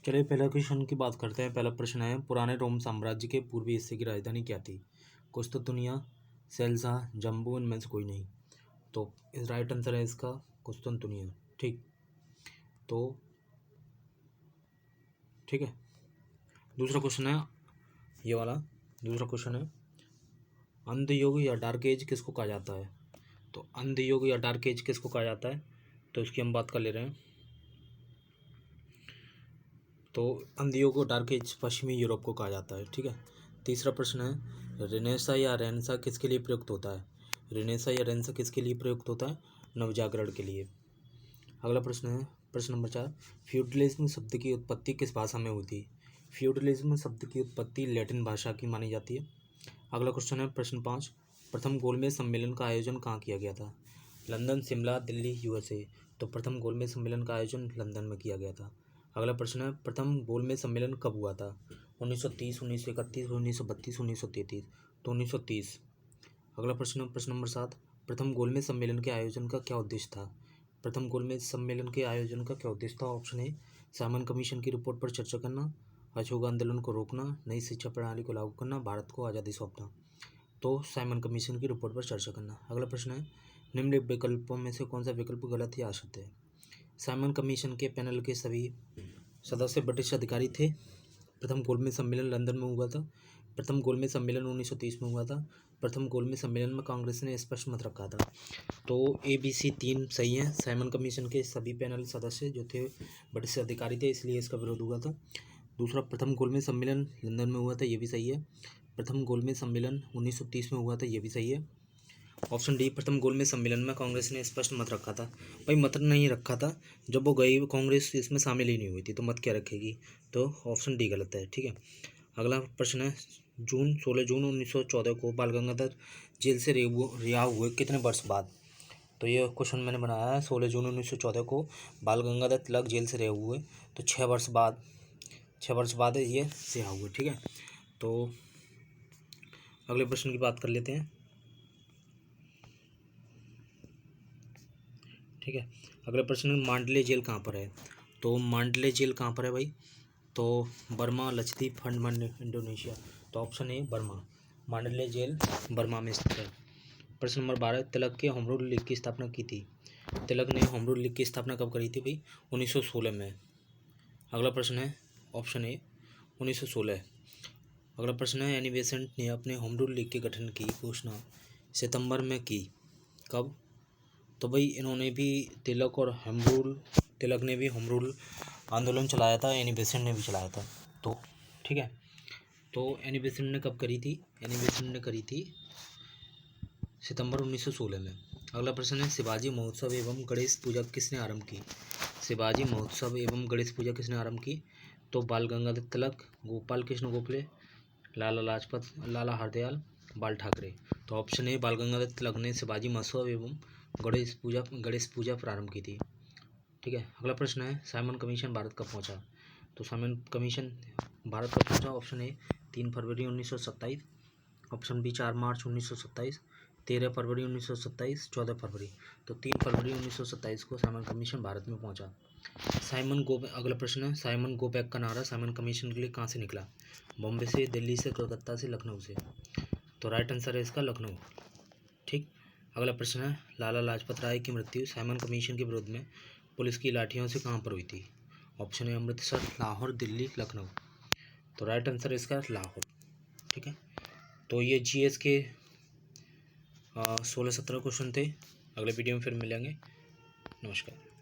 चलिए पहला क्वेश्चन की बात करते हैं। पहला प्रश्न है, पुराने रोम साम्राज्य के पूर्वी हिस्से की राजधानी क्या थी? कुस्तुंतुनिया, सेल्सा, जम्बू, इनमें से कोई नहीं। तो इस राइट आंसर है इसका कुस्तुंतुनिया। ठीक है। दूसरा क्वेश्चन है ये वाला। दूसरा क्वेश्चन है, अंध युग या डार्क एज किसको कहा जाता है? तो अंध युग या डार्क एज किसको कहा जाता है, तो इसकी हम बात कर ले रहे हैं। तो अंध युग और डार्क एज पश्चिमी यूरोप को कहा जाता है। ठीक है। तीसरा प्रश्न है, रेनेसा या रेनेसा किसके लिए प्रयुक्त होता है? रेनेसा या रेनेसा किसके लिए प्रयुक्त होता है? नवजागरण के लिए। अगला प्रश्न है प्रश्न नंबर 4, फ्यूडलिज्म शब्द की उत्पत्ति किस भाषा में हुई थी? फ्यूडलिज्म शब्द की उत्पत्ति लैटिन भाषा की मानी जाती है। अगला क्वेश्चन है प्रश्न 5, प्रथम गोलमेज सम्मेलन का आयोजन कहाँ किया गया था? London, Shimla, Delhi, USA. तो प्रथम गोलमेज सम्मेलन का आयोजन लंदन में किया गया था। अगला प्रश्न है, प्रथम गोलमेज सम्मेलन कब हुआ था? 1930, 1931, 1932, 1933। तो 1930। अगला प्रश्न प्रश्न नंबर 7, प्रथम गोलमेज सम्मेलन के आयोजन का क्या उद्देश्य था? प्रथम गोलमेज सम्मेलन के आयोजन का क्या उद्देश्य था? ऑप्शन ए, साइमन कमीशन की रिपोर्ट पर चर्चा करना, अशोक आंदोलन को रोकना, नई शिक्षा प्रणाली को लागू करना, भारत को आज़ादी सौंपना। तो साइमन कमीशन की रिपोर्ट पर चर्चा करना। अगला प्रश्न है, निम्न विकल्पों में से कौन सा विकल्प गलत या असत्य है? साइमन कमीशन के पैनल के सभी सदस्य ब्रिटिश अधिकारी थे। प्रथम गोलमेज सम्मेलन लंदन में हुआ था। प्रथम गोलमेज सम्मेलन 1930 में हुआ था। प्रथम गोलमेज सम्मेलन में कांग्रेस ने स्पष्ट मत रखा था। तो ABC 3 सही है। साइमन कमीशन के सभी पैनल सदस्य जो थे ब्रिटिश अधिकारी थे, इसलिए इसका विरोध हुआ था। दूसरा, प्रथम गोलमेज सम्मेलन लंदन में हुआ था, ये भी सही है। प्रथम गोलमेज सम्मेलन 1930 में हुआ था, ये भी सही है। ऑप्शन डी, प्रथम गोलमेज सम्मेलन में कांग्रेस ने स्पष्ट मत रखा था। भाई मत नहीं रखा था, जब वो गई कांग्रेस इसमें शामिल ही नहीं हुई थी, तो मत क्या रखेगी? तो ऑप्शन डी गलत है। ठीक है। अगला प्रश्न है, 16 जून 1914 को बाल गंगाधर जेल से रिहा हुए कितने वर्ष बाद? तो ये क्वेश्चन मैंने बनाया है, 16 जून 1914 को बाल गंगाधर तिलक जेल से रिहा हुए, तो 6 वर्ष बाद ये रिहा हुए। ठीक है। तो अगले प्रश्न की बात कर लेते हैं। ठीक है। अगला प्रश्न, मांडले जेल कहाँ पर है? तो मांडले जेल कहाँ पर है भाई? तो बर्मा, लक्षद्वीप, अंडमान, इंडोनेशिया। तो option A Burma, Mandalay jail Burma में स्थित है। प्रश्न नंबर 12, तिलक के होम रूल लीग की स्थापना की थी? तिलक ने होम रूल लीग की स्थापना कब करी थी भाई? 1916 में। अगला प्रश्न है ऑप्शन ए 1916। अगला प्रश्न है, एनी बेसेंट ने अपने होम रूल लीग के गठन की घोषणा सितंबर में की, कब? तो भाई इन्होंने भी तिलक ने भी होम रूल आंदोलन चलाया था, एनी बेसेंट ने भी चलाया था। तो ठीक है। तो एनी बेसेंट ने कब करी थी? एनी बेसेंट ने करी थी सितंबर 1916 में। अगला प्रश्न है, शिवाजी महोत्सव एवं गणेश पूजा किसने आरंभ की? शिवाजी महोत्सव एवं गणेश पूजा किसने आरंभ की? तो बाल गंगाधर तिलक, गोपाल कृष्ण गोखले, लाला हरदयाल, बाल ठाकरे। तो ऑप्शन ए बाल गंगाधर तिलक ने शिवाजी महोत्सव एवं गणेश पूजा प्रारंभ की थी। ठीक है। अगला प्रश्न है, साइमन कमीशन भारत कब पहुंचा? तो साइमन कमीशन भारत कब पहुंचा? ऑप्शन ए 3 फरवरी 1927, ऑप्शन बी 4 मार्च 1927, 13 फरवरी 1927, 14 फरवरी। तो 3 फरवरी 1927 को साइमन कमीशन भारत में पहुंचा। अगला प्रश्न है, साइमन गो बैक का नारा साइमन कमीशन के लिए कहाँ से निकला? बॉम्बे से, दिल्ली से, कोलकाता से, लखनऊ से। तो राइट आंसर है इसका लखनऊ। ठीक। अगला प्रश्न है, लाला लाजपत राय की मृत्यु साइमन कमीशन के विरोध में पुलिस की लाठियों से कहाँ पर हुई थी? Option A Amritsar, Lahore, Delhi, Lucknow. तो राइट आंसर है इसका लाहौर। ठीक है। तो ये GS के 16-17 क्वेश्चन थे। अगले वीडियो में फिर मिलेंगे। नमस्कार।